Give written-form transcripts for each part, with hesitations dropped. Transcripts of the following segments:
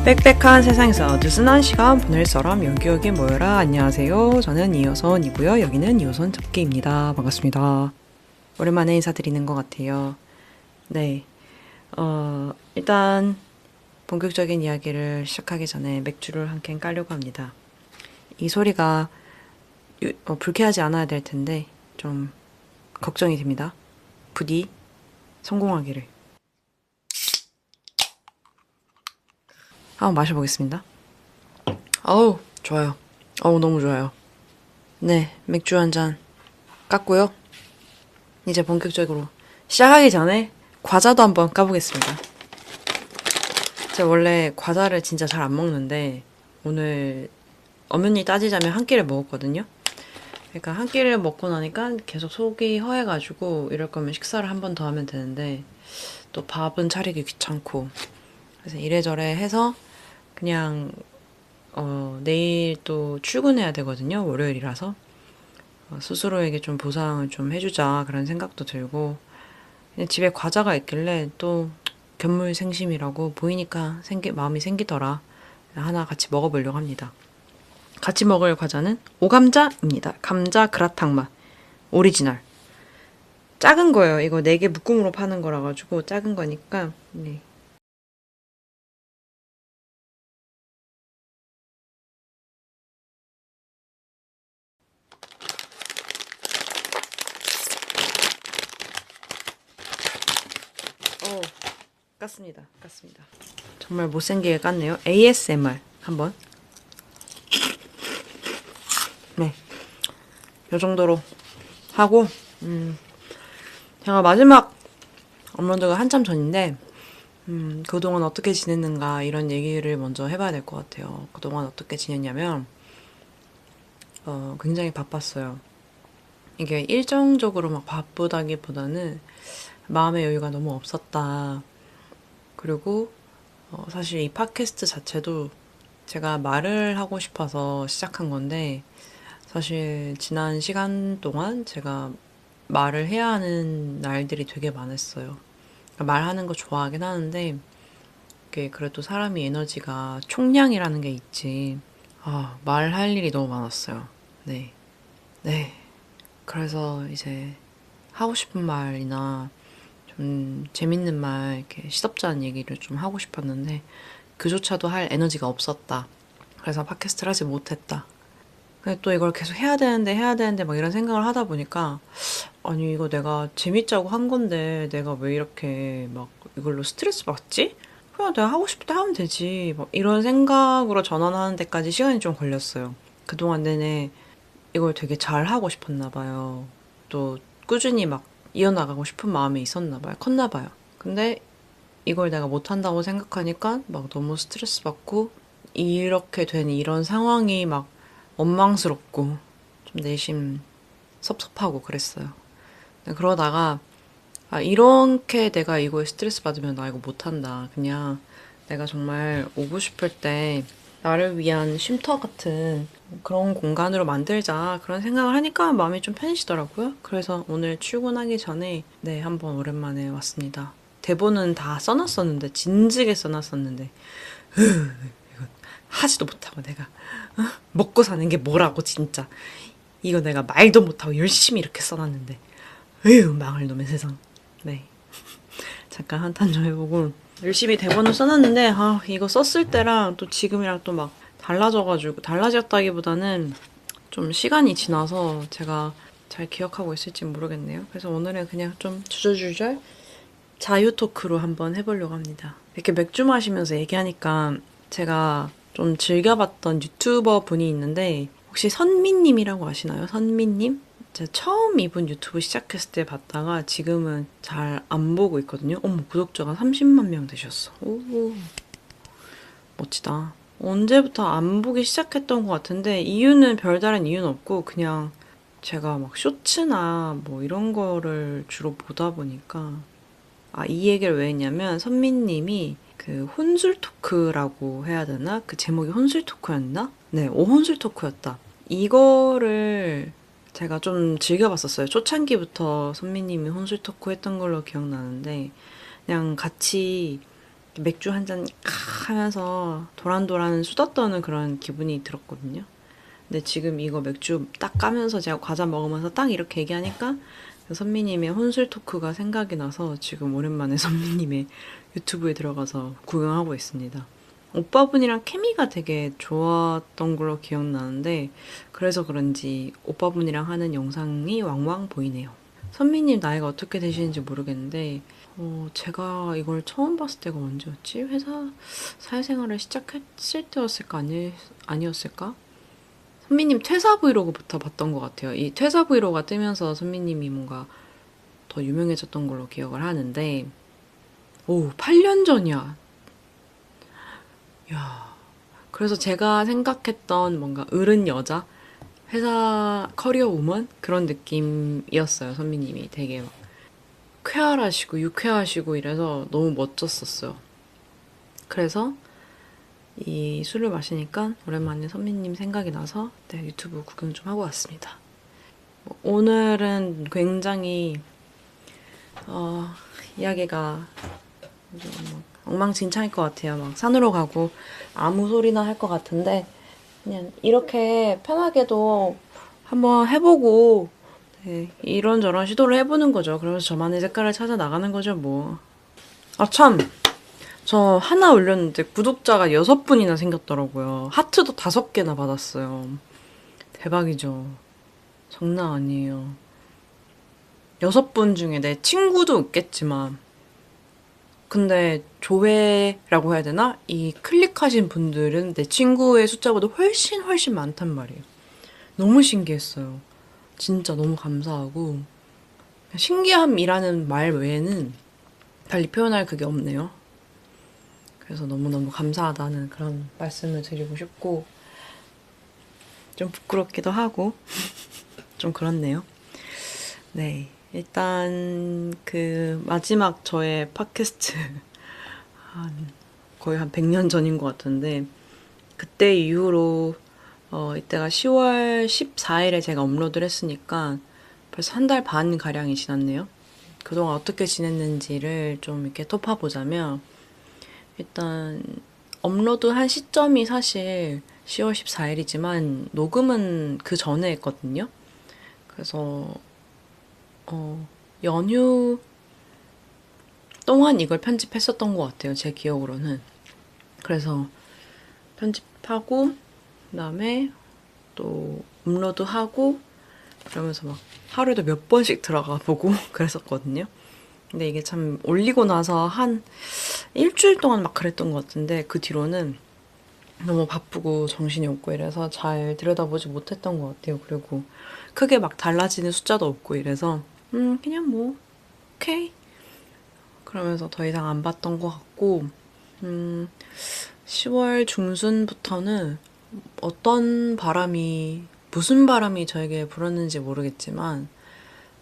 빽빽한 세상에서 느슨한 시간 보낼 사람 여기 모여라. 안녕하세요. 저는 이호선이고요. 여기는 이호선 잡기입니다. 반갑습니다. 오랜만에 인사드리는 것 같아요. 네, 일단 본격적인 이야기를 시작하기 전에 맥주를 한 캔 깔려고 합니다. 이 소리가 불쾌하지 않아야 될 텐데 좀 걱정이 됩니다. 부디 성공하기를. 한번 마셔보겠습니다. 어우, 좋아요. 어우, 너무 좋아요. 네, 맥주 한 잔 깠고요. 이제 본격적으로 시작하기 전에 과자도 한번 까보겠습니다. 제가 원래 과자를 진짜 잘 안 먹는데 오늘 엄연히 따지자면 한 끼를 먹었거든요. 그러니까 한 끼를 먹고 나니까 계속 속이 허해가지고 이럴 거면 식사를 한 번 더 하면 되는데 또 밥은 차리기 귀찮고 그래서 이래저래 해서 그냥 내일 또 출근해야 되거든요. 월요일이라서. 스스로에게 좀 보상을 좀 해주자 그런 생각도 들고 그냥 집에 과자가 있길래 또 견물생심이라고 보이니까 마음이 생기더라. 하나 같이 먹어보려고 합니다. 같이 먹을 과자는 오감자입니다. 감자 그라탕 맛 오리지널. 작은 거예요. 이거 4개 묶음으로 파는 거라 가지고 작은 거니까 네. 깠습니다. 정말 못생기게 깠네요. ASMR 한번. 네, 요 정도로 하고 제가 마지막 업로드가 한참 전인데 그동안 어떻게 지냈는가 이런 얘기를 먼저 해봐야 될 것 같아요. 그동안 어떻게 지냈냐면 굉장히 바빴어요. 이게 일정적으로 막 바쁘다기보다는 마음의 여유가 너무 없었다. 그리고 사실 이 팟캐스트 자체도 제가 말을 하고 싶어서 시작한 건데 사실 지난 시간 동안 제가 말을 해야 하는 날들이 되게 많았어요. 그러니까 말하는 거 좋아하긴 하는데 이게 그래도 사람이 에너지가 총량이라는 게 있지. 말할 일이 너무 많았어요. 네. 네. 그래서 이제 하고 싶은 말이나 좀 재밌는 말, 이렇게 시덥지 않은 얘기를 좀 하고 싶었는데 그조차도 할 에너지가 없었다. 그래서 팟캐스트를 하지 못했다. 근데 또 이걸 계속 해야 되는데 막 이런 생각을 하다 보니까 아니 이거 내가 재밌자고 한 건데 내가 왜 이렇게 막 이걸로 스트레스 받지? 그냥 내가 하고 싶을 때 하면 되지. 막 이런 생각으로 전환하는 데까지 시간이 좀 걸렸어요. 그동안 내내 이걸 되게 잘 하고 싶었나 봐요. 또 꾸준히 막 이어나가고 싶은 마음이 있었나 봐요. 컸나 봐요. 근데 이걸 내가 못한다고 생각하니까 막 너무 스트레스 받고 이렇게 된 이런 상황이 막 원망스럽고 좀 내심 섭섭하고 그랬어요. 그러다가 이렇게 내가 이거에 스트레스 받으면 나 이거 못한다. 그냥 내가 정말 오고 싶을 때 나를 위한 쉼터 같은 그런 공간으로 만들자. 그런 생각을 하니까 마음이 좀 편해지더라고요. 그래서 오늘 출근하기 전에 네, 한번 오랜만에 왔습니다. 대본은 다 써놨었는데, 진지하게 써놨었는데, 하지도 못하고 내가 먹고 사는 게 뭐라고 진짜. 이거 내가 말도 못하고 열심히 이렇게 써놨는데 에휴 망할 놈의 세상. 네, 잠깐 한탄 좀 해보고 열심히 대본을 써놨는데 이거 썼을 때랑 또 지금이랑 또 막 달라져가지고 달라졌다기보다는 좀 시간이 지나서 제가 잘 기억하고 있을지 모르겠네요. 그래서 오늘은 그냥 좀 주저주저 자유 토크로 한번 해보려고 합니다. 이렇게 맥주 마시면서 얘기하니까 제가 좀 즐겨봤던 유튜버 분이 있는데 혹시 선미님이라고 아시나요? 선미님? 제가 처음 이분 유튜브 시작했을 때 봤다가 지금은 잘 안 보고 있거든요. 어머, 구독자가 30만 명 되셨어. 오, 멋지다. 언제부터 안 보기 시작했던 것 같은데 이유는 별다른 이유는 없고 그냥 제가 막 쇼츠나 뭐 이런 거를 주로 보다 보니까 이 얘기를 왜 했냐면 선미님이 그 혼술 토크라고 해야 되나? 그 제목이 혼술 토크였나? 네, 혼술 토크였다. 이거를 제가 좀 즐겨봤었어요. 초창기부터 선미님이 혼술 토크 했던 걸로 기억나는데 그냥 같이 맥주 한 잔 하면서 도란도란 수다 떠는 그런 기분이 들었거든요. 근데 지금 이거 맥주 딱 까면서 제가 과자 먹으면서 딱 이렇게 얘기하니까 선미님의 혼술 토크가 생각이 나서 지금 오랜만에 선미님의 유튜브에 들어가서 구경하고 있습니다. 오빠분이랑 케미가 되게 좋았던 걸로 기억나는데 그래서 그런지 오빠분이랑 하는 영상이 왕왕 보이네요. 선미님 나이가 어떻게 되시는지 모르겠는데 제가 이걸 처음 봤을 때가 언제였지? 회사 사회생활을 시작했을 때였을까? 아니었을까? 선미님 퇴사 브이로그부터 봤던 것 같아요. 이 퇴사 브이로그가 뜨면서 선미님이 뭔가 더 유명해졌던 걸로 기억을 하는데, 오, 8년 전이야. 야. 그래서 제가 생각했던 뭔가 어른 여자, 회사 커리어 우먼? 그런 느낌이었어요, 선미님이. 되게 막 쾌활하시고 유쾌하시고 이래서 너무 멋졌었어요. 그래서 이 술을 마시니까 오랜만에 선미님 생각이 나서 네, 유튜브 구경 좀 하고 왔습니다. 오늘은 굉장히 어, 이야기가 좀 엉망진창일 것 같아요. 막 산으로 가고 아무 소리나 할 것 같은데 그냥 이렇게 편하게도 한번 해보고 네, 이런저런 시도를 해보는 거죠. 그러면서 저만의 색깔을 찾아 나가는 거죠, 뭐. 아, 참! 저 하나 올렸는데 구독자가 6분이나 생겼더라고요. 하트도 5개나 받았어요. 대박이죠. 장난 아니에요. 6분 중에 내 친구도 있겠지만 근데 조회라고 해야 되나? 이 클릭하신 분들은 내 친구의 숫자보다 훨씬 많단 말이에요. 너무 신기했어요. 진짜 너무 감사하고 신기함이라는 말 외에는 달리 표현할 그게 없네요. 그래서 너무너무 감사하다는 그런 말씀을 드리고 싶고 좀 부끄럽기도 하고 좀 그렇네요. 네. 일단 그 마지막 저의 팟캐스트 거의 한 100년 전인 것 같은데 그때 이후로 이때가 10월 14일에 제가 업로드를 했으니까 벌써 한 달 반 가량이 지났네요. 그동안 어떻게 지냈는지를 좀 이렇게 톱파보자면 일단 업로드한 시점이 사실 10월 14일이지만 녹음은 그 전에 했거든요. 그래서 연휴 동안 이걸 편집했었던 것 같아요. 제 기억으로는. 그래서 편집하고 그다음에 또 업로드하고 그러면서 막 하루에도 몇 번씩 들어가 보고 그랬었거든요. 근데 이게 참 올리고 나서 한 일주일 동안 막 그랬던 것 같은데 그 뒤로는 너무 바쁘고 정신이 없고 이래서 잘 들여다보지 못했던 것 같아요. 그리고 크게 막 달라지는 숫자도 없고 이래서 그냥 뭐 오케이 그러면서 더 이상 안 봤던 것 같고 10월 중순부터는 어떤 바람이 무슨 바람이 저에게 불었는지 모르겠지만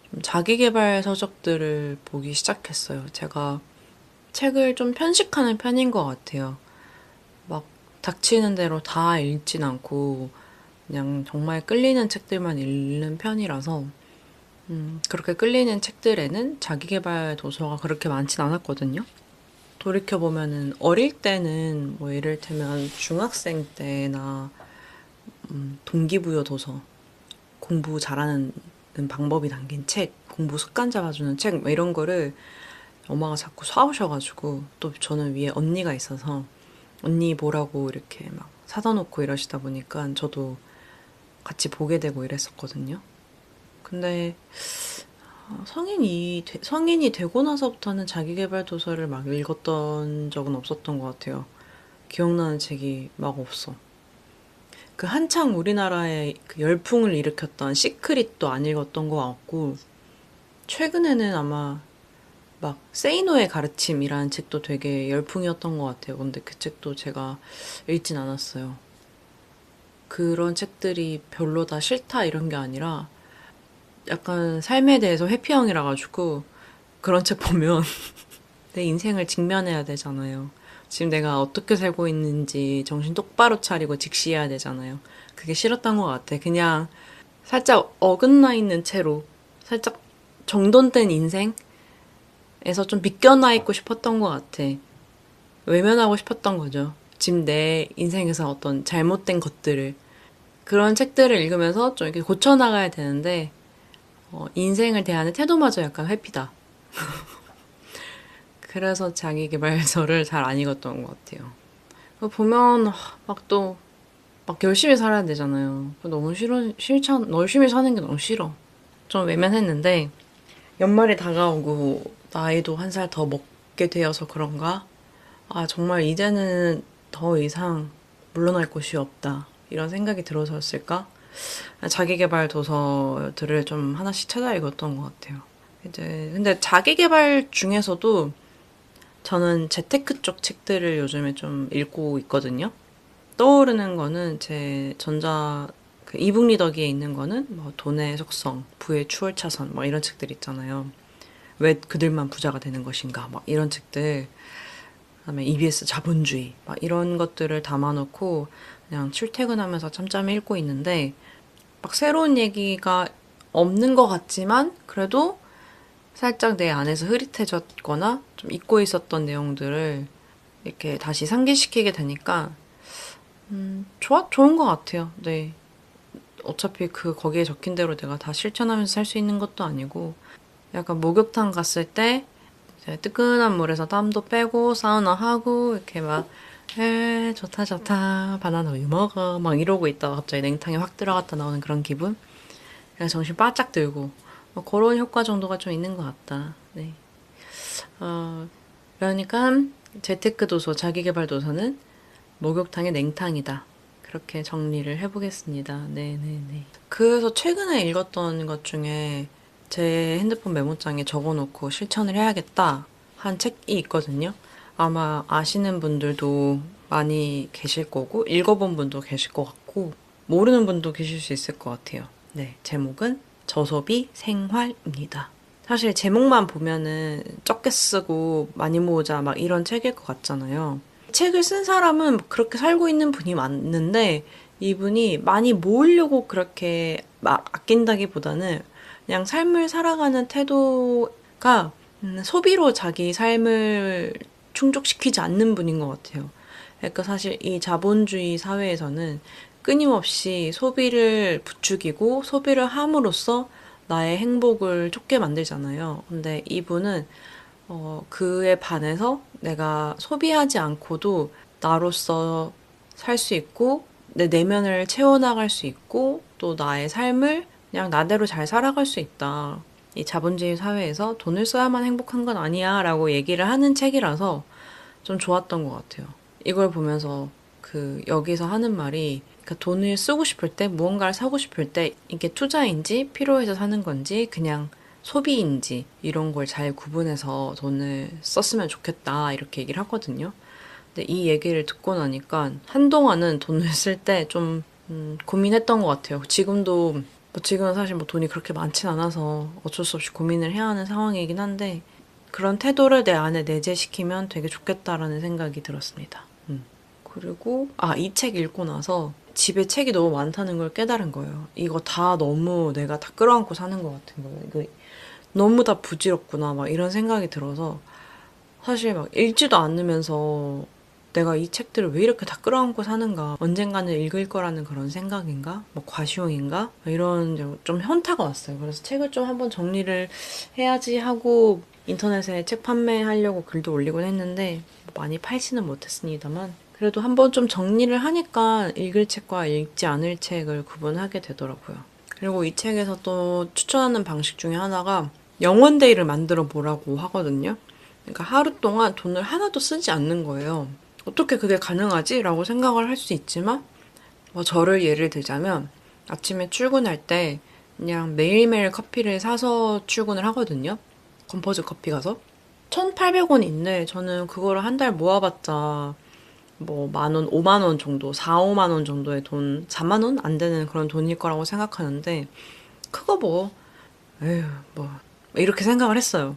좀 자기계발 서적들을 보기 시작했어요. 제가 책을 좀 편식하는 편인 것 같아요. 막 닥치는 대로 다 읽진 않고 그냥 정말 끌리는 책들만 읽는 편이라서 그렇게 끌리는 책들에는 자기계발 도서가 그렇게 많진 않았거든요. 돌이켜보면은 어릴 때는 뭐 이를테면 중학생 때나 동기부여 도서, 공부 잘하는 방법이 담긴 책, 공부 습관 잡아주는 책, 뭐 이런 거를 엄마가 자꾸 사오셔가지고 또 저는 위에 언니가 있어서 언니 보라고 이렇게 막 사다 놓고 이러시다 보니까 저도 같이 보게 되고 이랬었거든요. 근데 성인이 되고 나서부터는 자기계발 도서를 막 읽었던 적은 없었던 것 같아요. 기억나는 책이 막 없어. 그 한창 우리나라에 그 열풍을 일으켰던 시크릿도 안 읽었던 것 같고, 최근에는 아마 막 세이노의 가르침이라는 책도 되게 열풍이었던 것 같아요. 근데 그 책도 제가 읽진 않았어요. 그런 책들이 별로다, 싫다 이런 게 아니라 약간 삶에 대해서 회피형이라 가지고 그런 책 보면 내 인생을 직면해야 되잖아요. 지금 내가 어떻게 살고 있는지 정신 똑바로 차리고 직시해야 되잖아요. 그게 싫었던 것 같아. 그냥 살짝 어긋나 있는 채로 살짝 정돈된 인생에서 좀 비껴나 있고 싶었던 것 같아. 외면하고 싶었던 거죠. 지금 내 인생에서 어떤 잘못된 것들을. 그런 책들을 읽으면서 좀 이렇게 고쳐나가야 되는데, 인생을 대하는 태도마저 약간 회피다. 그래서 자기계발서를 잘 안 읽었던 것 같아요. 보면 막 또 막 열심히 살아야 되잖아요. 너무 싫잖아. 열심히 사는 게 너무 싫어. 좀 외면했는데 연말이 다가오고 나이도 한 살 더 먹게 되어서 그런가? 아, 정말 이제는 더 이상 물러날 곳이 없다. 이런 생각이 들어서였을까? 자기계발 도서들을 좀 하나씩 찾아 읽었던 것 같아요. 이제 근데 자기계발 중에서도 저는 재테크 쪽 책들을 요즘에 좀 읽고 있거든요. 떠오르는 거는 제 그 이북 리더기에 있는 거는 뭐 돈의 속성, 부의 추월차선 뭐 이런 책들 있잖아요. 왜 그들만 부자가 되는 것인가 막 이런 책들. 그다음에 EBS 자본주의 막 이런 것들을 담아놓고 그냥 출퇴근하면서 짬짬이 읽고 있는데 막 새로운 얘기가 없는 것 같지만 그래도 살짝 내 안에서 흐릿해졌거나 좀 잊고 있었던 내용들을 이렇게 다시 상기시키게 되니까 좋은 것 같아요. 네. 어차피 거기에 적힌 대로 내가 다 실천하면서 살 수 있는 것도 아니고 약간 목욕탕 갔을 때 이제 뜨끈한 물에서 땀도 빼고 사우나 하고 이렇게 막 좋다 좋다 바나나 우유 먹어 막 이러고 있다가 갑자기 냉탕에 확 들어갔다 나오는 그런 기분. 그래서 정신 바짝 들고 뭐 그런 효과 정도가 좀 있는 것 같다. 네. 어, 그러니까 재테크 도서, 자기계발 도서는 목욕탕의 냉탕이다. 그렇게 정리를 해보겠습니다. 네네네. 그래서 최근에 읽었던 것 중에 제 핸드폰 메모장에 적어놓고 실천을 해야겠다 한 책이 있거든요. 아마 아시는 분들도 많이 계실 거고, 읽어본 분도 계실 것 같고, 모르는 분도 계실 수 있을 것 같아요. 네, 제목은 저소비 생활입니다. 사실 제목만 보면은 적게 쓰고 많이 모으자 막 이런 책일 것 같잖아요. 책을 쓴 사람은 그렇게 살고 있는 분이 맞는데 이분이 많이 모으려고 그렇게 막 아낀다기보다는 그냥 삶을 살아가는 태도가 소비로 자기 삶을 충족시키지 않는 분인 것 같아요. 그러니까 사실 이 자본주의 사회에서는 끊임없이 소비를 부추기고 소비를 함으로써 나의 행복을 쫓게 만들잖아요. 근데 이분은 그에 반해서 내가 소비하지 않고도 나로서 살 수 있고, 내 내면을 채워나갈 수 있고, 또 나의 삶을 그냥 나대로 잘 살아갈 수 있다. 이 자본주의 사회에서 돈을 써야만 행복한 건 아니야 라고 얘기를 하는 책이라서 좀 좋았던 것 같아요. 이걸 보면서 여기서 하는 말이 돈을 쓰고 싶을 때, 무언가를 사고 싶을 때 이게 투자인지 필요해서 사는 건지 그냥 소비인지 이런 걸 잘 구분해서 돈을 썼으면 좋겠다 이렇게 얘기를 하거든요. 근데 이 얘기를 듣고 나니까 한동안은 돈을 쓸 때 좀 고민했던 것 같아요. 지금도 지금은 사실 돈이 그렇게 많진 않아서 어쩔 수 없이 고민을 해야 하는 상황이긴 한데 그런 태도를 내 안에 내재시키면 되게 좋겠다라는 생각이 들었습니다. 그리고 이 책 읽고 나서 집에 책이 너무 많다는 걸 깨달은 거예요. 이거 다 너무 내가 다 끌어안고 사는 것 같은 거예요. 이거 너무 다 부질없구나 막 이런 생각이 들어서 사실 막 읽지도 않으면서 내가 이 책들을 왜 이렇게 다 끌어안고 사는가 언젠가는 읽을 거라는 그런 생각인가 뭐 과시용인가 이런 좀 현타가 왔어요. 그래서 책을 좀 한번 정리를 해야지 하고 인터넷에 책 판매하려고 글도 올리곤 했는데 많이 팔지는 못했습니다만 그래도 한번 좀 정리를 하니까 읽을 책과 읽지 않을 책을 구분하게 되더라고요. 그리고 이 책에서 또 추천하는 방식 중에 하나가 영원데이를 만들어 보라고 하거든요. 그러니까 하루 동안 돈을 하나도 쓰지 않는 거예요. 어떻게 그게 가능하지? 라고 생각을 할 수 있지만 저를 예를 들자면 아침에 출근할 때 그냥 매일매일 커피를 사서 출근을 하거든요. 건퍼즈 커피 가서. 1,800원인데 저는 그거를 한 달 모아봤자 만 원, 5만 원 정도, 4, 5만 원 정도의 돈, 4만 원 안 되는 그런 돈일 거라고 생각하는데 그거 에휴, 이렇게 생각을 했어요.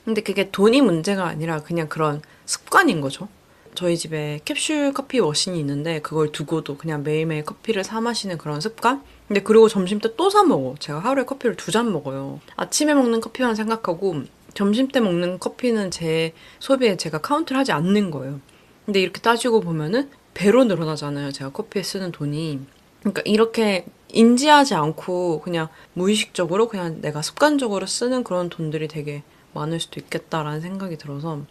근데 그게 돈이 문제가 아니라 그냥 그런 습관인 거죠. 저희 집에 캡슐 커피 머신이 있는데 그걸 두고도 그냥 매일매일 커피를 사 마시는 그런 습관? 근데 그리고 점심 때 또 사 먹어. 제가 하루에 커피를 2잔 먹어요. 아침에 먹는 커피만 생각하고 점심 때 먹는 커피는 제 소비에 제가 카운트를 하지 않는 거예요. 근데 이렇게 따지고 보면은 배로 늘어나잖아요. 제가 커피에 쓰는 돈이. 그러니까 이렇게 인지하지 않고 그냥 무의식적으로 그냥 내가 습관적으로 쓰는 그런 돈들이 되게 많을 수도 있겠다라는 생각이 들어서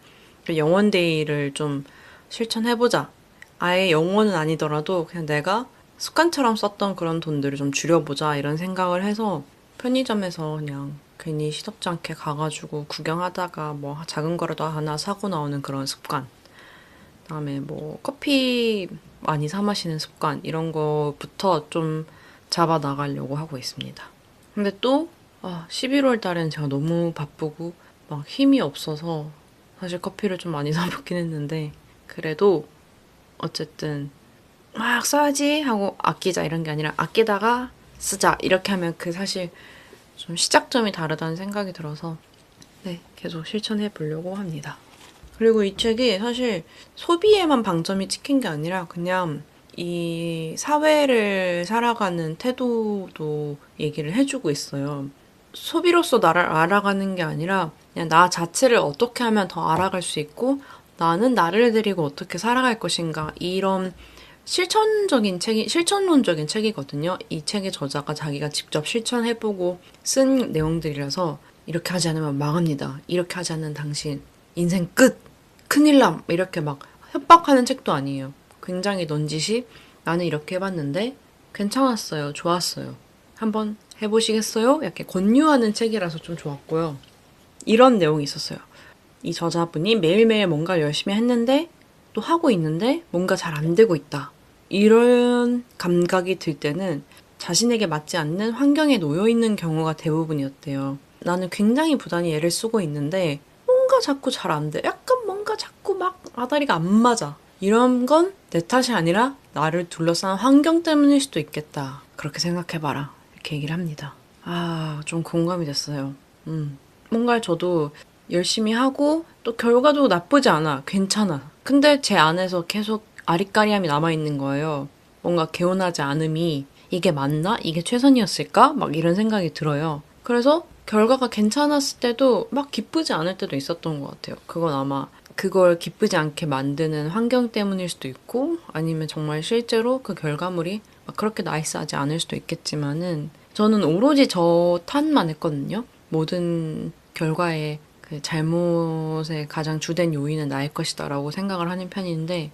영원데이를 좀 실천해보자. 아예 영원은 아니더라도 그냥 내가 습관처럼 썼던 그런 돈들을 좀 줄여보자 이런 생각을 해서 편의점에서 그냥 괜히 시덥지 않게 가가지고 구경하다가 뭐 작은 거라도 하나 사고 나오는 그런 습관. 그다음에 뭐 커피 많이 사 마시는 습관 이런 거부터 좀 잡아 나가려고 하고 있습니다. 근데 또 11월 달엔 제가 너무 바쁘고 막 힘이 없어서 사실 커피를 좀 많이 사 먹긴 했는데 그래도 어쨌든 막 써야지 하고 아끼자 이런 게 아니라 아끼다가 쓰자 이렇게 하면 그 사실 좀 시작점이 다르다는 생각이 들어서 네, 계속 실천해 보려고 합니다. 그리고 이 책이 사실 소비에만 방점이 찍힌 게 아니라 그냥 이 사회를 살아가는 태도도 얘기를 해주고 있어요. 소비로서 나를 알아가는 게 아니라 그냥 나 자체를 어떻게 하면 더 알아갈 수 있고 나는 나를 데리고 어떻게 살아갈 것인가 이런 실천론적인 책이거든요. 이 책의 저자가 자기가 직접 실천해보고 쓴 내용들이라서 이렇게 하지 않으면 망합니다. 이렇게 하지 않는 당신 인생 끝! 큰일 남! 이렇게 막 협박하는 책도 아니에요. 굉장히 넌지시 나는 이렇게 해봤는데 괜찮았어요. 좋았어요. 한번 해보시겠어요? 이렇게 권유하는 책이라서 좀 좋았고요. 이런 내용이 있었어요. 이 저자분이 매일매일 뭔가 열심히 했는데 또 하고 있는데 뭔가 잘 안 되고 있다. 이런 감각이 들 때는 자신에게 맞지 않는 환경에 놓여 있는 경우가 대부분이었대요. 나는 굉장히 부단히 애를 쓰고 있는데 뭔가 자꾸 잘 안 돼. 약간 뭔가 자꾸 막 아다리가 안 맞아. 이런 건 내 탓이 아니라 나를 둘러싼 환경 때문일 수도 있겠다. 그렇게 생각해봐라. 이렇게 얘기를 합니다. 좀 공감이 됐어요. 뭔가 저도 열심히 하고 또 결과도 나쁘지 않아. 괜찮아. 근데 제 안에서 계속 아리까리함이 남아있는 거예요. 뭔가 개운하지 않음이 이게 맞나? 이게 최선이었을까? 막 이런 생각이 들어요. 그래서 결과가 괜찮았을 때도 막 기쁘지 않을 때도 있었던 것 같아요. 그건 아마 그걸 기쁘지 않게 만드는 환경 때문일 수도 있고 아니면 정말 실제로 그 결과물이 막 그렇게 나이스하지 않을 수도 있겠지만은 저는 오로지 저 탓만 했거든요. 모든 결과에 그 잘못의 가장 주된 요인은 나일 것이다 라고 생각을 하는 편인데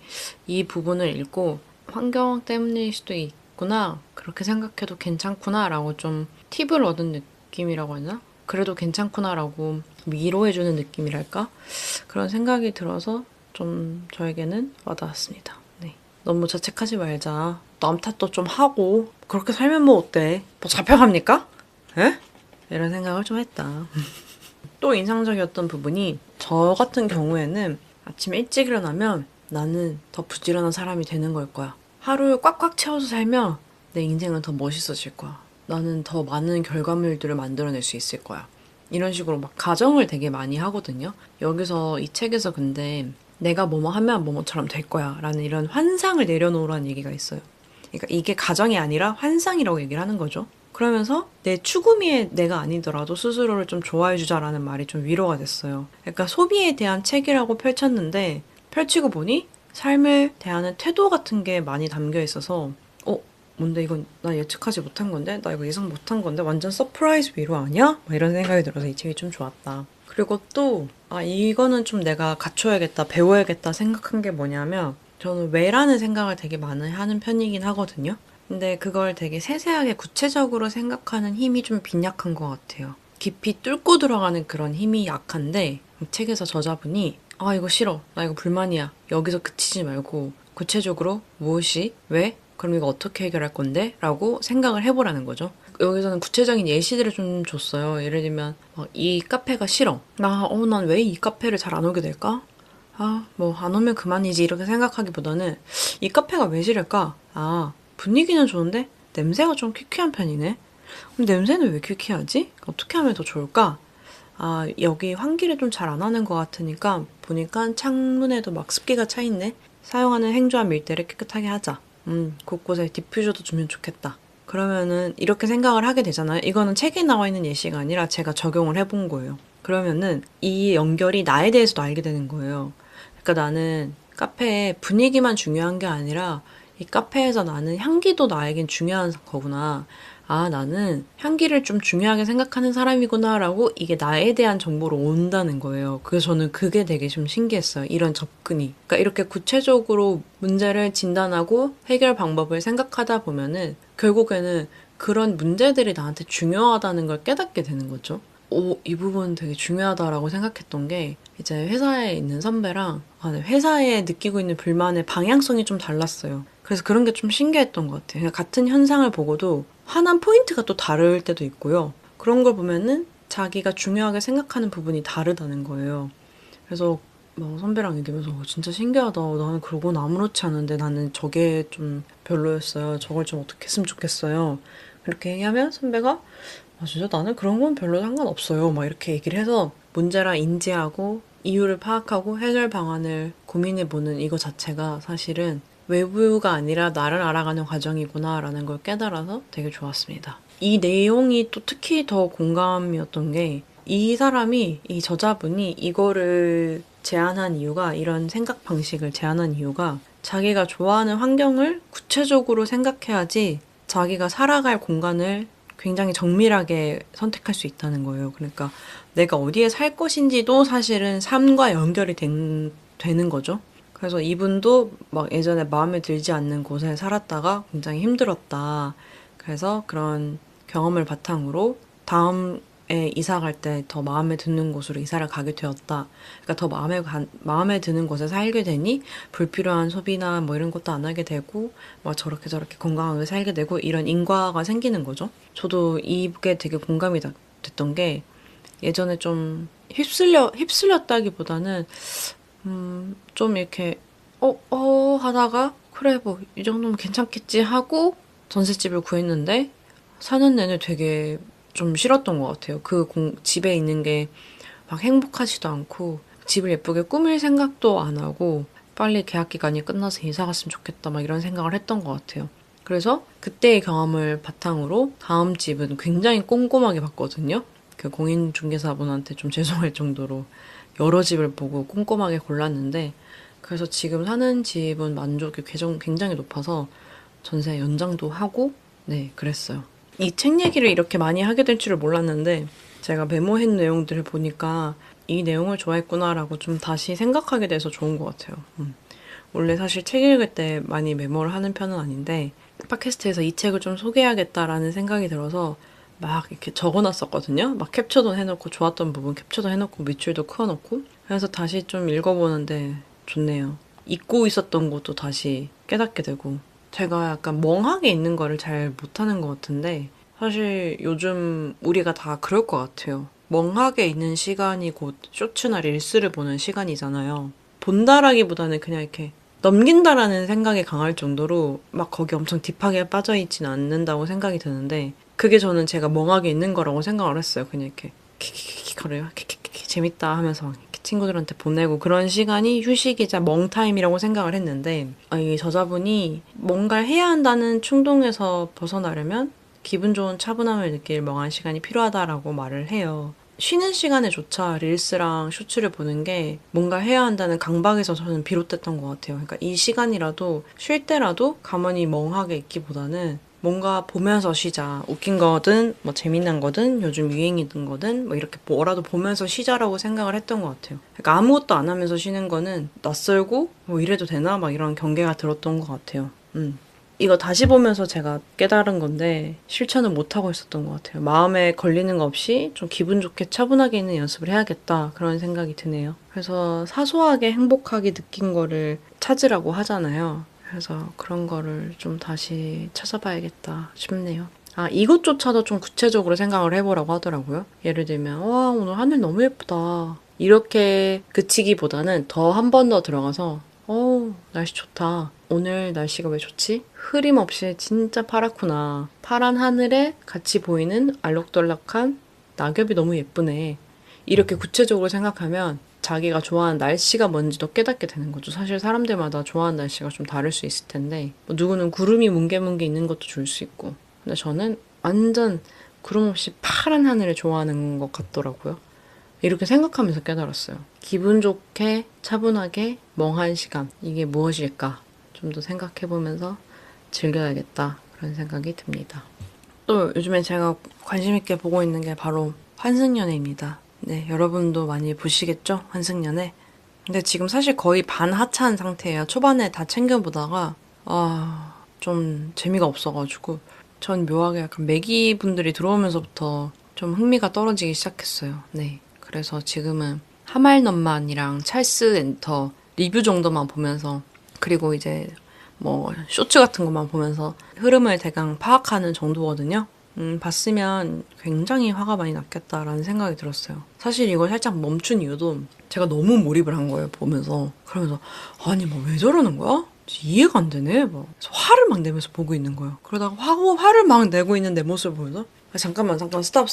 이 부분을 읽고 환경 때문일 수도 있구나 그렇게 생각해도 괜찮구나 라고 좀 팁을 얻은 느낌이라고 하나? 그래도 괜찮구나 라고 위로해주는 느낌이랄까? 그런 생각이 들어서 좀 저에게는 와닿았습니다. 네. 너무 자책하지 말자. 남 탓도 좀 하고 그렇게 살면 뭐 어때? 뭐 잡혀갑니까? 에? 이런 생각을 좀 했다. 또 인상적이었던 부분이 저 같은 경우에는 아침에 일찍 일어나면 나는 더 부지런한 사람이 되는 걸 거야. 하루를 꽉꽉 채워서 살면 내 인생은 더 멋있어질 거야. 나는 더 많은 결과물들을 만들어낼 수 있을 거야. 이런 식으로 막 가정을 되게 많이 하거든요. 여기서 이 책에서 근데 내가 뭐뭐 하면 뭐뭐처럼 될 거야 라는 이런 환상을 내려놓으라는 얘기가 있어요. 그러니까 이게 가정이 아니라 환상이라고 얘기를 하는 거죠. 그러면서 내 추구미에 내가 아니더라도 스스로를 좀 좋아해주자라는 말이 좀 위로가 됐어요. 그러니까 소비에 대한 책이라고 펼쳤는데 펼치고 보니 삶을 대하는 태도 같은 게 많이 담겨 있어서 뭔데 이건 나 예측하지 못한 건데? 나 이거 예상 못한 건데? 완전 서프라이즈 위로 아니야? 막 이런 생각이 들어서 이 책이 좀 좋았다. 그리고 또 이거는 좀 내가 갖춰야겠다, 배워야겠다 생각한 게 뭐냐면 저는 왜라는 생각을 되게 많이 하는 편이긴 하거든요. 근데 그걸 되게 세세하게 구체적으로 생각하는 힘이 좀 빈약한 것 같아요. 깊이 뚫고 들어가는 그런 힘이 약한데 이 책에서 저자분이 이거 싫어. 나 이거 불만이야. 여기서 그치지 말고 구체적으로 무엇이? 왜? 그럼 이거 어떻게 해결할 건데? 라고 생각을 해보라는 거죠. 여기서는 구체적인 예시들을 좀 줬어요. 예를 들면 이 카페가 싫어. 난 왜 이 카페를 잘 안 오게 될까? 뭐 안 오면 그만이지 이렇게 생각하기보다는 이 카페가 왜 싫을까? 분위기는 좋은데 냄새가 좀 퀴퀴한 편이네. 그럼 냄새는 왜 퀴퀴하지? 어떻게 하면 더 좋을까? 여기 환기를 좀 잘 안 하는 것 같으니까 보니까 창문에도 막 습기가 차 있네. 사용하는 행주와 밀대를 깨끗하게 하자. 곳곳에 디퓨저도 주면 좋겠다. 그러면은 이렇게 생각을 하게 되잖아요. 이거는 책에 나와 있는 예시가 아니라 제가 적용을 해본 거예요. 그러면은 이 연결이 나에 대해서도 알게 되는 거예요. 그러니까 나는 카페의 분위기만 중요한 게 아니라 이 카페에서 나는 향기도 나에겐 중요한 거구나. 아, 나는 향기를 좀 중요하게 생각하는 사람이구나라고 이게 나에 대한 정보로 온다는 거예요. 그래서 저는 그게 되게 좀 신기했어요. 이런 접근이. 그러니까 이렇게 구체적으로 문제를 진단하고 해결 방법을 생각하다 보면은 결국에는 그런 문제들이 나한테 중요하다는 걸 깨닫게 되는 거죠. 오, 이 부분 되게 중요하다라고 생각했던 게 이제 회사에 있는 선배랑 회사에 느끼고 있는 불만의 방향성이 좀 달랐어요. 그래서 그런 게 좀 신기했던 것 같아요. 같은 현상을 보고도 하나는 포인트가 또 다를 때도 있고요. 그런 걸 보면은 자기가 중요하게 생각하는 부분이 다르다는 거예요. 그래서 뭐 선배랑 얘기하면서 진짜 신기하다. 나는 그러고는 아무렇지 않은데 나는 저게 좀 별로였어요. 저걸 좀 어떻게 했으면 좋겠어요. 그렇게 얘기하면 선배가 아, 진짜 나는 그런 건 별로 상관없어요. 막 이렇게 얘기를 해서 문제라 인지하고 이유를 파악하고 해결 방안을 고민해보는 이거 자체가 사실은 외부가 아니라 나를 알아가는 과정이구나라는 걸 깨달아서 되게 좋았습니다. 이 내용이 또 특히 더 공감이었던 게 이 사람이, 이 저자분이 이거를 제안한 이유가, 이런 생각 방식을 제안한 이유가 자기가 좋아하는 환경을 구체적으로 생각해야지 자기가 살아갈 공간을 굉장히 정밀하게 선택할 수 있다는 거예요. 그러니까 내가 어디에 살 것인지도 사실은 삶과 연결이 되는 거죠. 그래서 이분도 막 예전에 마음에 들지 않는 곳에 살았다가 굉장히 힘들었다. 그래서 그런 경험을 바탕으로 다음에 이사 갈 때 더 마음에 드는 곳으로 이사를 가게 되었다. 그러니까 더 마음에 드는 곳에 살게 되니 불필요한 소비나 뭐 이런 것도 안 하게 되고 막 저렇게 건강하게 살게 되고 이런 인과가 생기는 거죠. 저도 이게 되게 공감이 됐던 게 예전에 좀 휩쓸렸다기보다는 좀 이렇게 하다가 그래 뭐 이 정도면 괜찮겠지 하고 전셋집을 구했는데 사는 내내 되게 좀 싫었던 것 같아요. 집에 있는 게 막 행복하지도 않고 집을 예쁘게 꾸밀 생각도 안 하고 빨리 계약 기간이 끝나서 이사 갔으면 좋겠다 막 이런 생각을 했던 것 같아요. 그래서 그때의 경험을 바탕으로 다음 집은 굉장히 꼼꼼하게 봤거든요. 그 공인중개사분한테 좀 죄송할 정도로 여러 집을 보고 꼼꼼하게 골랐는데 그래서 지금 사는 집은 만족이 굉장히 높아서 전세 연장도 하고 네 그랬어요. 이 책 얘기를 이렇게 많이 하게 될 줄을 몰랐는데 제가 메모한 내용들을 보니까 이 내용을 좋아했구나라고 좀 다시 생각하게 돼서 좋은 것 같아요. 원래 사실 책 읽을 때 많이 메모를 하는 편은 아닌데 팟캐스트에서 이 책을 좀 소개해야겠다라는 생각이 들어서 막 이렇게 적어놨었거든요. 막 캡처도 해놓고 좋았던 부분 캡처도 해놓고 밑줄도 그어놓고 그래서 다시 좀 읽어보는데 좋네요. 잊고 있었던 것도 다시 깨닫게 되고 제가 약간 멍하게 있는 거를 잘 못하는 것 같은데 사실 요즘 우리가 다 그럴 것 같아요. 멍하게 있는 시간이 곧 쇼츠나 릴스를 보는 시간이잖아요. 본다라기보다는 그냥 이렇게 넘긴다라는 생각이 강할 정도로 막 거기 엄청 딥하게 빠져있지는 않는다고 생각이 드는데 그게 저는 제가 멍하게 있는 거라고 생각을 했어요. 그냥 이렇게 키키키키 거려요. 키키키키 재밌다 하면서 이렇게 친구들한테 보내고 그런 시간이 휴식이자 멍타임이라고 생각을 했는데 이 저자분이 뭔가를 해야 한다는 충동에서 벗어나려면 기분 좋은 차분함을 느낄 멍한 시간이 필요하다라고 말을 해요. 쉬는 시간에조차 릴스랑 쇼츠를 보는 게 뭔가 해야 한다는 강박에서 저는 비롯됐던 것 같아요. 그러니까 이 시간이라도 쉴 때라도 가만히 멍하게 있기보다는 뭔가 보면서 쉬자. 웃긴 거든 뭐 재미난 거든 요즘 유행이든 거든 뭐 이렇게 뭐라도 보면서 쉬자라고 생각을 했던 것 같아요. 그러니까 아무것도 안 하면서 쉬는 거는 낯설고 뭐 이래도 되나 막 이런 경계가 들었던 것 같아요. 이거 다시 보면서 제가 깨달은 건데 실천을 못하고 있었던 것 같아요. 마음에 걸리는 거 없이 좀 기분 좋게 차분하게 있는 연습을 해야겠다 그런 생각이 드네요. 그래서 사소하게 행복하게 느낀 거를 찾으라고 하잖아요. 그래서 그런 거를 좀 다시 찾아봐야겠다 싶네요. 아, 이것조차도 좀 구체적으로 생각을 해보라고 하더라고요. 예를 들면, 와, 오늘 하늘 너무 예쁘다. 이렇게 그치기보다는 더 한 번 더 들어가서, 날씨 좋다. 오늘 날씨가 왜 좋지? 흐림 없이 진짜 파랗구나. 파란 하늘에 같이 보이는 알록달록한 낙엽이 너무 예쁘네. 이렇게 구체적으로 생각하면 자기가 좋아하는 날씨가 뭔지도 깨닫게 되는 거죠. 사실 사람들마다 좋아하는 날씨가 좀 다를 수 있을 텐데 뭐 누구는 구름이 뭉게뭉게 있는 것도 좋을 수 있고 근데 저는 완전 구름 없이 파란 하늘을 좋아하는 것 같더라고요. 이렇게 생각하면서 깨달았어요. 기분 좋게 차분하게 멍한 시간 이게 무엇일까 좀 더 생각해보면서 즐겨야겠다 그런 생각이 듭니다. 또 요즘에 제가 관심 있게 보고 있는 게 바로 환승연애입니다. 네, 여러분도 많이 보시겠죠? 환승연애. 근데 지금 사실 거의 반하차한 상태예요. 초반에 다 챙겨보다가 좀 재미가 없어가지고 전 묘하게 약간 매기 분들이 들어오면서부터 좀 흥미가 떨어지기 시작했어요. 네, 그래서 지금은 하말넘만이랑 찰스 엔터 리뷰 정도만 보면서 그리고 이제 뭐 쇼츠 같은 것만 보면서 흐름을 대강 파악하는 정도거든요. 봤으면 굉장히 화가 많이 났겠다라는 생각이 들었어요. 사실 이걸 살짝 멈춘 이유도 제가 너무 몰입을 한 거예요, 보면서. 그러면서, 아니, 뭐 왜 저러는 거야? 이해가 안 되네. 뭐 화를 막 내면서 보고 있는 거예요. 그러다가 화를 막 내고 있는 내 모습을 보면서, 잠깐만, 스탑,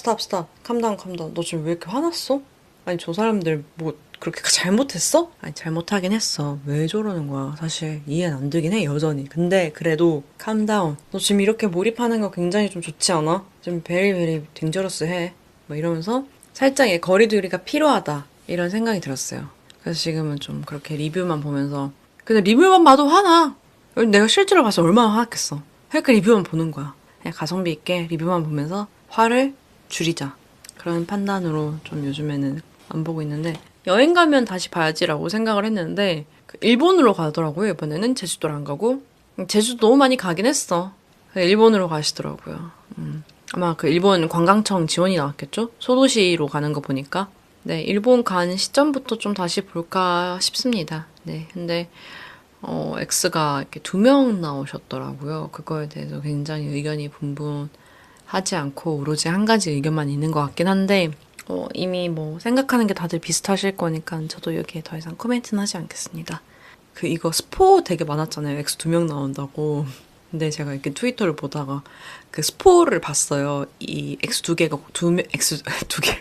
캄다운. 너 지금 왜 이렇게 화났어? 아니, 저 사람들 뭐 그렇게 잘못했어? 아니, 잘못하긴 했어. 왜 저러는 거야? 사실 이해는 안 되긴 해, 여전히. 근데 그래도 캄다운. 너 지금 이렇게 몰입하는 거 굉장히 좀 좋지 않아? 좀 베리 딩저러스 해. 뭐 이러면서 살짝 거리두기가 필요하다. 이런 생각이 들었어요. 그래서 지금은 좀 그렇게 리뷰만 보면서 근데 리뷰만 봐도 화나. 내가 실제로 봐서 얼마나 화났겠어. 그러니까 리뷰만 보는 거야. 그냥 가성비 있게 리뷰만 보면서 화를 줄이자. 그런 판단으로 좀 요즘에는 안 보고 있는데 여행 가면 다시 봐야지라고 생각을 했는데 일본으로 가더라고요. 이번에는 제주도를 안 가고 제주도 너무 많이 가긴 했어. 일본으로 가시더라고요. 아마 그 일본 관광청 지원이 나왔겠죠? 소도시로 가는 거 보니까. 네, 일본 간 시점부터 좀 다시 볼까 싶습니다. 네, 근데 X가 이렇게 2명 나오셨더라고요. 그거에 대해서 굉장히 의견이 분분하지 않고 오로지 한 가지 의견만 있는 것 같긴 한데 이미 뭐 생각하는 게 다들 비슷하실 거니까 저도 여기에 더 이상 코멘트는 하지 않겠습니다. 이거 스포 되게 많았잖아요. X 2명 나온다고. 근데 제가 이렇게 트위터를 보다가 그 스포를 봤어요. 이 X 2개가 X 2개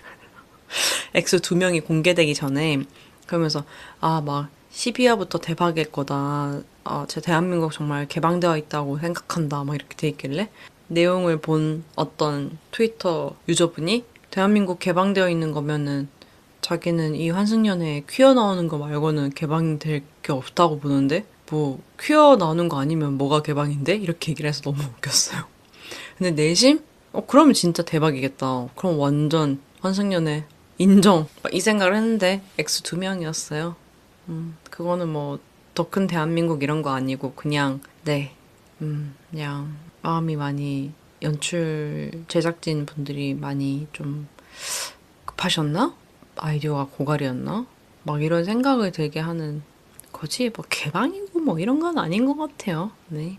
X 2명이 공개되기 전에 그러면서 막 12화부터 대박일 거다. 제 대한민국 정말 개방되어 있다고 생각한다. 막 이렇게 돼 있길래 내용을 본 어떤 트위터 유저분이 대한민국 개방되어 있는 거면은 자기는 이 환승연애에 퀴어 나오는 거 말고는 개방될 게 없다고 보는데 뭐 퀴어 나오는 거 아니면 뭐가 개방인데? 이렇게 얘기를 해서 너무 웃겼어요. 근데 내심? 그러면 진짜 대박이겠다. 그럼 완전 환승연애 인정. 이 생각을 했는데 X 2명이었어요. 그거는 뭐 더 큰 대한민국 이런 거 아니고 그냥 네. 그냥 마음이 많이 연출 제작진 분들이 많이 좀 급하셨나? 아이디어가 고갈이었나? 막 이런 생각을 들게 하는 거지. 뭐 개방이고 뭐 이런 건 아닌 것 같아요. 네.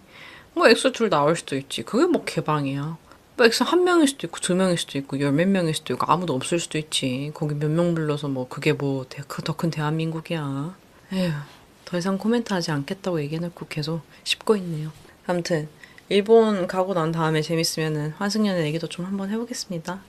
뭐 엑소 둘 나올 수도 있지. 그게 뭐 개방이야. 뭐 엑소 한 명일 수도 있고 2명일 수도 있고 열 몇 명일 수도 있고 아무도 없을 수도 있지. 거기 몇 명 불러서 뭐 그게 뭐 더 큰 대한민국이야. 에휴, 더 이상 코멘트 하지 않겠다고 얘기해놓고 계속 씹고 있네요. 아무튼 일본 가고 난 다음에 재밌으면은 환승연애 얘기도 좀 한번 해보겠습니다.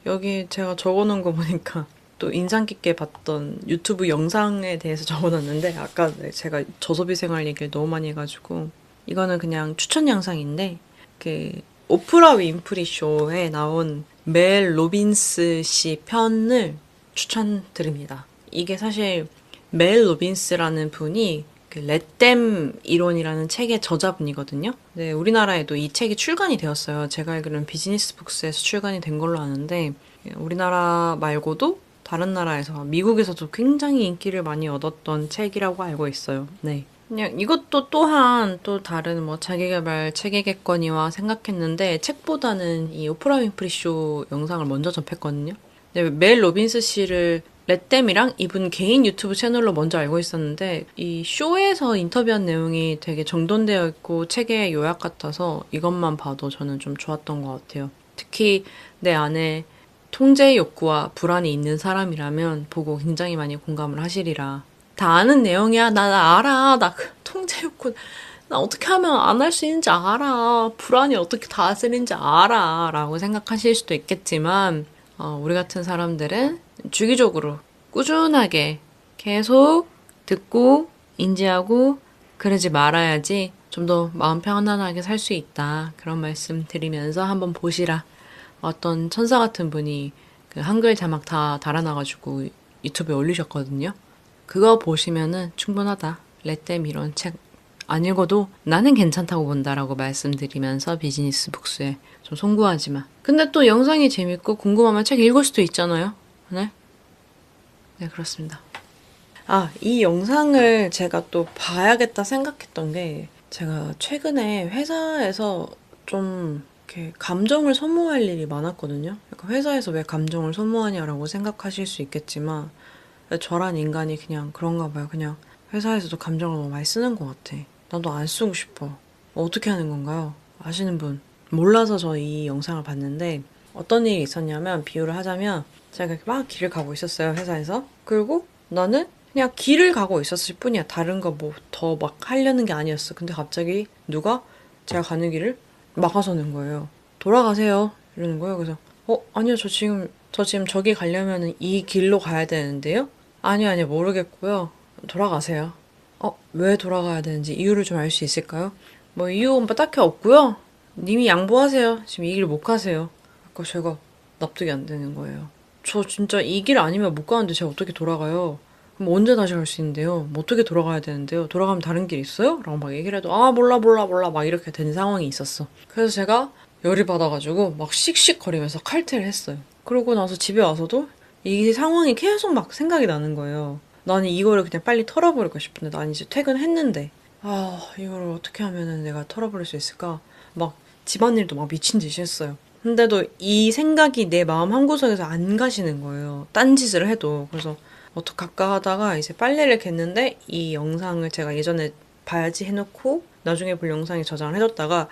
여기 제가 적어놓은 거 보니까 또 인상 깊게 봤던 유튜브 영상에 대해서 적어놨는데 아까 제가 저소비 생활 얘기를 너무 많이 해가지고 이거는 그냥 추천 영상인데 그 오프라 윈프리 쇼에 나온 멜 로빈스 씨 편을 추천드립니다. 이게 사실 멜 로빈스라는 분이 그 렛댐 이론이라는 책의 저자분이거든요. 네, 우리나라에도 이 책이 출간이 되었어요. 제가 알기로는 비즈니스 북스에서 출간이 된 걸로 아는데 우리나라 말고도 다른 나라에서 미국에서도 굉장히 인기를 많이 얻었던 책이라고 알고 있어요. 네. 그냥 이것도 또한 또 다른 뭐 자기계발 책이겠거니와 생각했는데 책보다는 이 오프라 윈프리 쇼 영상을 먼저 접했거든요. 근데 멜 로빈스 씨를 렛댐이랑 이분 개인 유튜브 채널로 먼저 알고 있었는데 이 쇼에서 인터뷰한 내용이 되게 정돈되어 있고 책의 요약 같아서 이것만 봐도 저는 좀 좋았던 것 같아요. 특히 내 안에 통제 욕구와 불안이 있는 사람이라면 보고 굉장히 많이 공감을 하시리라. 다 아는 내용이야. 나 알아. 나 통제 욕구 나 어떻게 하면 안 할 수 있는지 알아. 불안이 어떻게 다스리는지 알아. 라고 생각하실 수도 있겠지만 우리 같은 사람들은 주기적으로 꾸준하게 계속 듣고 인지하고 그러지 말아야지 좀 더 마음 편안하게 살 수 있다. 그런 말씀 드리면서 한번 보시라. 어떤 천사 같은 분이 그 한글 자막 다 달아놔가지고 유튜브에 올리셨거든요. 그거 보시면은 충분하다. 레댐 이런 책 안 읽어도 나는 괜찮다고 본다라고 말씀드리면서 비즈니스 북스에 좀 송구하지만. 근데 또 영상이 재밌고 궁금하면 책 읽을 수도 있잖아요. 네? 네, 그렇습니다. 아, 이 영상을 제가 또 봐야겠다 생각했던 게 제가 최근에 회사에서 좀 이렇게 감정을 소모할 일이 많았거든요. 그러니까 회사에서 왜 감정을 소모하냐라고 생각하실 수 있겠지만 저란 인간이 그냥 그런가 봐요. 그냥 회사에서도 감정을 너무 많이 쓰는 것 같아. 나도 안 쓰고 싶어. 어떻게 하는 건가요? 아시는 분? 몰라서 저 이 영상을 봤는데 어떤 일이 있었냐면 비유를 하자면 제가 이렇게 막 길을 가고 있었어요. 회사에서. 그리고 나는 그냥 길을 가고 있었을 뿐이야. 다른 거 뭐 더 막 하려는 게 아니었어. 근데 갑자기 누가 제가 가는 길을 막아서는 거예요. 돌아가세요. 이러는 거예요. 그래서 아니요. 저 지금 저기 가려면 이 길로 가야 되는데요. 아니요. 모르겠고요. 돌아가세요. 왜 돌아가야 되는지 이유를 좀 알 수 있을까요? 뭐 이유는 뭐 딱히 없고요. 님이 양보하세요. 지금 이 길 못 가세요. 그러니까 제가 납득이 안 되는 거예요. 저 진짜 이 길 아니면 못 가는데 제가 어떻게 돌아가요? 그럼 언제 다시 갈 수 있는데요? 뭐 어떻게 돌아가야 되는데요? 돌아가면 다른 길 있어요? 라고 막 얘기를 해도 몰라 막 이렇게 된 상황이 있었어. 그래서 제가 열이 받아가지고 막 씩씩거리면서 칼퇴를 했어요. 그러고 나서 집에 와서도 이 상황이 계속 막 생각이 나는 거예요. 나는 이거를 그냥 빨리 털어버리고 싶은데 난 이제 퇴근했는데 이거를 어떻게 하면은 내가 털어버릴 수 있을까? 막 집안일도 막 미친 듯이 했어요. 근데도 이 생각이 내 마음 한구석에서 안 가시는 거예요. 딴짓을 해도. 그래서 어떡할까 하다가 이제 빨래를 갰는데 이 영상을 제가 예전에 봐야지 해놓고 나중에 볼 영상에 저장을 해뒀다가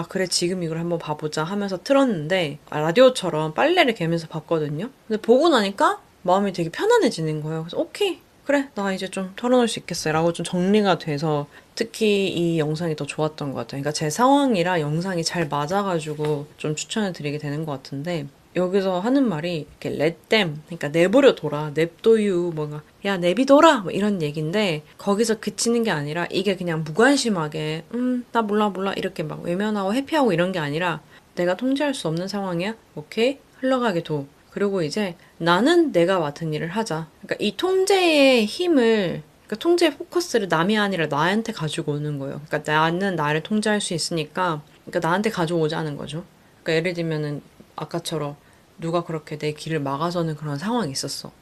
그래 지금 이걸 한번 봐보자 하면서 틀었는데 라디오처럼 빨래를 개면서 봤거든요. 근데 보고 나니까 마음이 되게 편안해지는 거예요. 그래서 오케이 그래 나 이제 좀 털어놓을 수 있겠어요 라고 좀 정리가 돼서 특히 이 영상이 더 좋았던 것 같아요. 그러니까 제 상황이랑 영상이 잘 맞아가지고 좀 추천을 드리게 되는 것 같은데 여기서 하는 말이 이렇게 let them 그러니까 내버려 둬라 냅둬유 뭔가 야 내비둬라 뭐 이런 얘기인데 거기서 그치는 게 아니라 이게 그냥 무관심하게 나 몰라 이렇게 막 외면하고 회피하고 이런 게 아니라 내가 통제할 수 없는 상황이야 오케이 흘러가게 둬 그리고 이제 나는 내가 맡은 일을 하자 그러니까 이 통제의 힘을 그러니까 통제의 포커스를 남이 아니라 나한테 가지고 오는 거예요. 그러니까 나는 나를 통제할 수 있으니까 그러니까 나한테 가져오자는 거죠. 그러니까 예를 들면은 아까처럼 누가 그렇게 내 길을 막아서는 그런 상황이 있었어.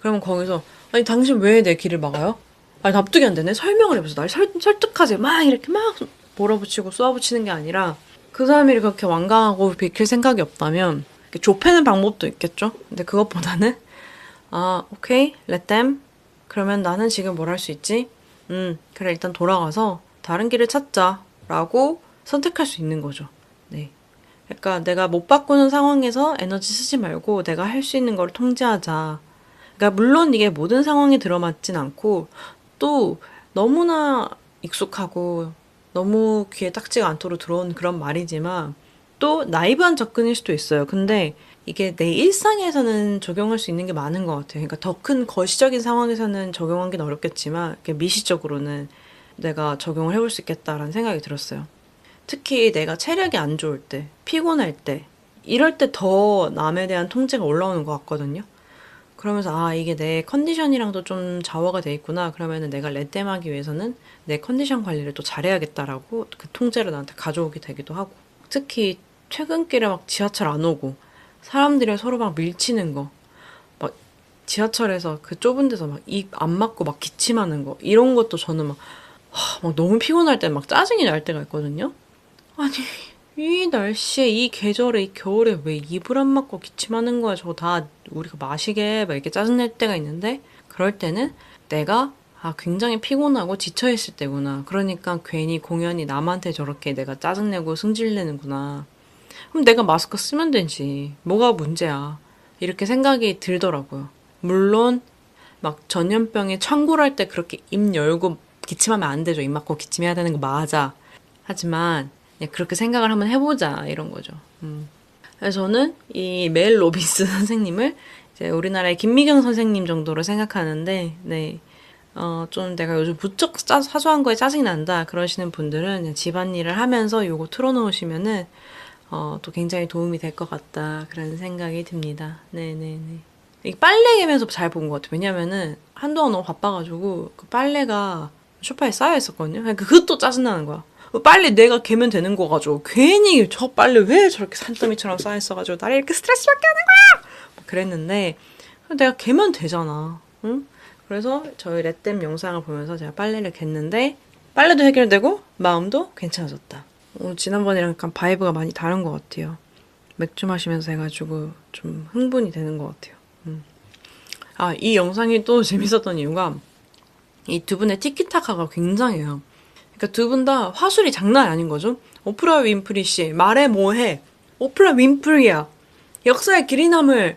그러면 거기서 아니 당신 왜 내 길을 막아요? 아니 납득이 안 되네. 설명을 해보세요. 날 설득하지. 막 이렇게 막 몰아붙이고 쏘아붙이는 게 아니라 그 사람이 그렇게 완강하고 비킬 생각이 없다면 이렇게 좁히는 방법도 있겠죠. 근데 그것보다는 오케이, let them. 그러면 나는 지금 뭘 할 수 있지? 그래 일단 돌아가서 다른 길을 찾자라고 선택할 수 있는 거죠. 네. 그러니까 내가 못 바꾸는 상황에서 에너지 쓰지 말고 내가 할 수 있는 걸 통제하자. 그러니까 물론 이게 모든 상황에 들어맞진 않고 또 너무나 익숙하고 너무 귀에 딱지가 않도록 들어온 그런 말이지만 또 나이브한 접근일 수도 있어요. 근데 이게 내 일상에서는 적용할 수 있는 게 많은 것 같아요. 그러니까 더 큰 거시적인 상황에서는 적용하기는 어렵겠지만 이렇게 미시적으로는 내가 적용을 해볼 수 있겠다라는 생각이 들었어요. 특히 내가 체력이 안 좋을 때, 피곤할 때, 이럴 때 더 남에 대한 통제가 올라오는 것 같거든요. 그러면서 이게 내 컨디션이랑도 좀 좌우가 돼 있구나. 그러면은 내가 레댐하기 위해서는 내 컨디션 관리를 또 잘해야겠다라고 그 통제를 나한테 가져오게 되기도 하고. 특히 퇴근길에 막 지하철 안 오고 사람들이 서로 막 밀치는 거, 막 지하철에서 그 좁은 데서 막 입 안 막고 막 기침하는 거 이런 것도 저는 막 너무 피곤할 때 막 짜증이 날 때가 있거든요. 아니 이 날씨에 이 계절에 이 겨울에 왜 입을 안 막고 기침하는 거야? 저거 다 우리가 마시게 막 이렇게 짜증낼 때가 있는데 그럴 때는 내가 굉장히 피곤하고 지쳐있을 때구나. 그러니까 괜히 공연이 남한테 저렇게 내가 짜증내고 승질내는구나. 그럼 내가 마스크 쓰면 되지. 뭐가 문제야. 이렇게 생각이 들더라고요. 물론 막 전염병에 창궐할 때 그렇게 입 열고 기침하면 안 되죠. 입 막고 기침해야 되는 거 맞아. 하지만 그냥 그렇게 생각을 한번 해보자 이런 거죠. 그래서 저는 이 멜 로빈스 선생님을 이제 우리나라의 김미경 선생님 정도로 생각하는데 네. 좀 내가 요즘 부쩍 사소한 거에 짜증이 난다 그러시는 분들은 집안일을 하면서 요거 틀어놓으시면은 또 굉장히 도움이 될 것 같다. 그런 생각이 듭니다. 네네네. 이 빨래 개면서 잘 본 것 같아요. 왜냐면은 한동안 너무 바빠가지고 그 빨래가 소파에 쌓여 있었거든요. 그러니까 그것도 짜증나는 거야. 빨리 내가 개면 되는 거 가지고 괜히 저 빨래 왜 저렇게 산더미처럼 쌓여 있어가지고 나를 이렇게 스트레스 받게 하는 거야! 막 그랬는데 내가 개면 되잖아. 응? 그래서 저희 렛댐 영상을 보면서 제가 빨래를 갰는데 빨래도 해결되고 마음도 괜찮아졌다. 지난번이랑 약간 바이브가 많이 다른 것 같아요. 맥주 마시면서 해가지고 좀 흥분이 되는 것 같아요. 이 영상이 또 재밌었던 이유가 이 두 분의 티키타카가 굉장해요. 그러니까 두 분 다 화술이 장난이 아닌 거죠. 오프라 윈프리 씨, 말해 뭐해. 오프라 윈프리야. 역사의 길이 남을,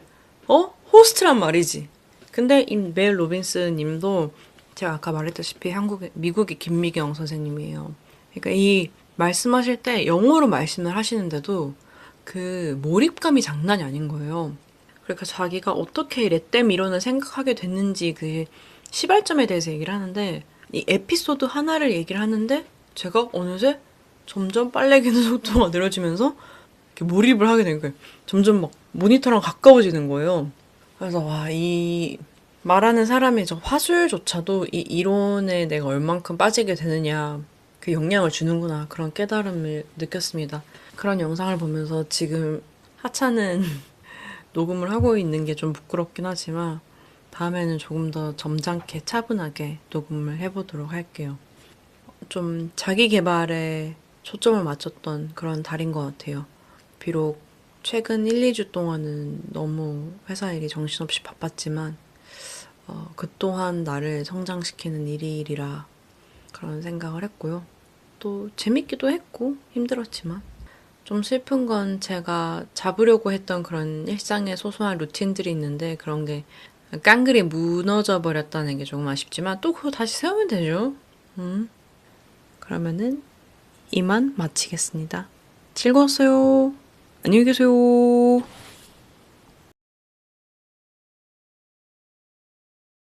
호스트란 말이지. 근데 이 멜 로빈스 님도 제가 아까 말했다시피 미국의 김미경 선생님이에요. 그러니까 이 말씀하실 때 영어로 말씀을 하시는데도 그 몰입감이 장난이 아닌 거예요. 그러니까 자기가 어떻게 렛댐 이론을 생각하게 됐는지 그 시발점에 대해서 얘기를 하는데 이 에피소드 하나를 얘기를 하는데 제가 어느새 점점 빨래 개는 속도가 느려지면서 이렇게 몰입을 하게 된 거예요. 점점 막 모니터랑 가까워지는 거예요. 그래서 이 말하는 사람의 저 화술조차도 이 이론에 내가 얼만큼 빠지게 되느냐 그 영향을 주는구나 그런 깨달음을 느꼈습니다. 그런 영상을 보면서 지금 하찮은 녹음을 하고 있는 게 좀 부끄럽긴 하지만 다음에는 조금 더 점잖게 차분하게 녹음을 해보도록 할게요. 좀 자기 개발에 초점을 맞췄던 그런 달인 것 같아요. 비록 최근 1, 2주 동안은 너무 회사 일이 정신없이 바빴지만 그 또한 나를 성장시키는 일이라 그런 생각을 했고요. 또 재밌기도 했고 힘들었지만 좀 슬픈 건 제가 잡으려고 했던 그런 일상의 소소한 루틴들이 있는데 그런 게 깡그리 무너져 버렸다는 게 조금 아쉽지만 또 그거 다시 세우면 되죠. 그러면은 이만 마치겠습니다. 즐거웠어요. 안녕히 계세요.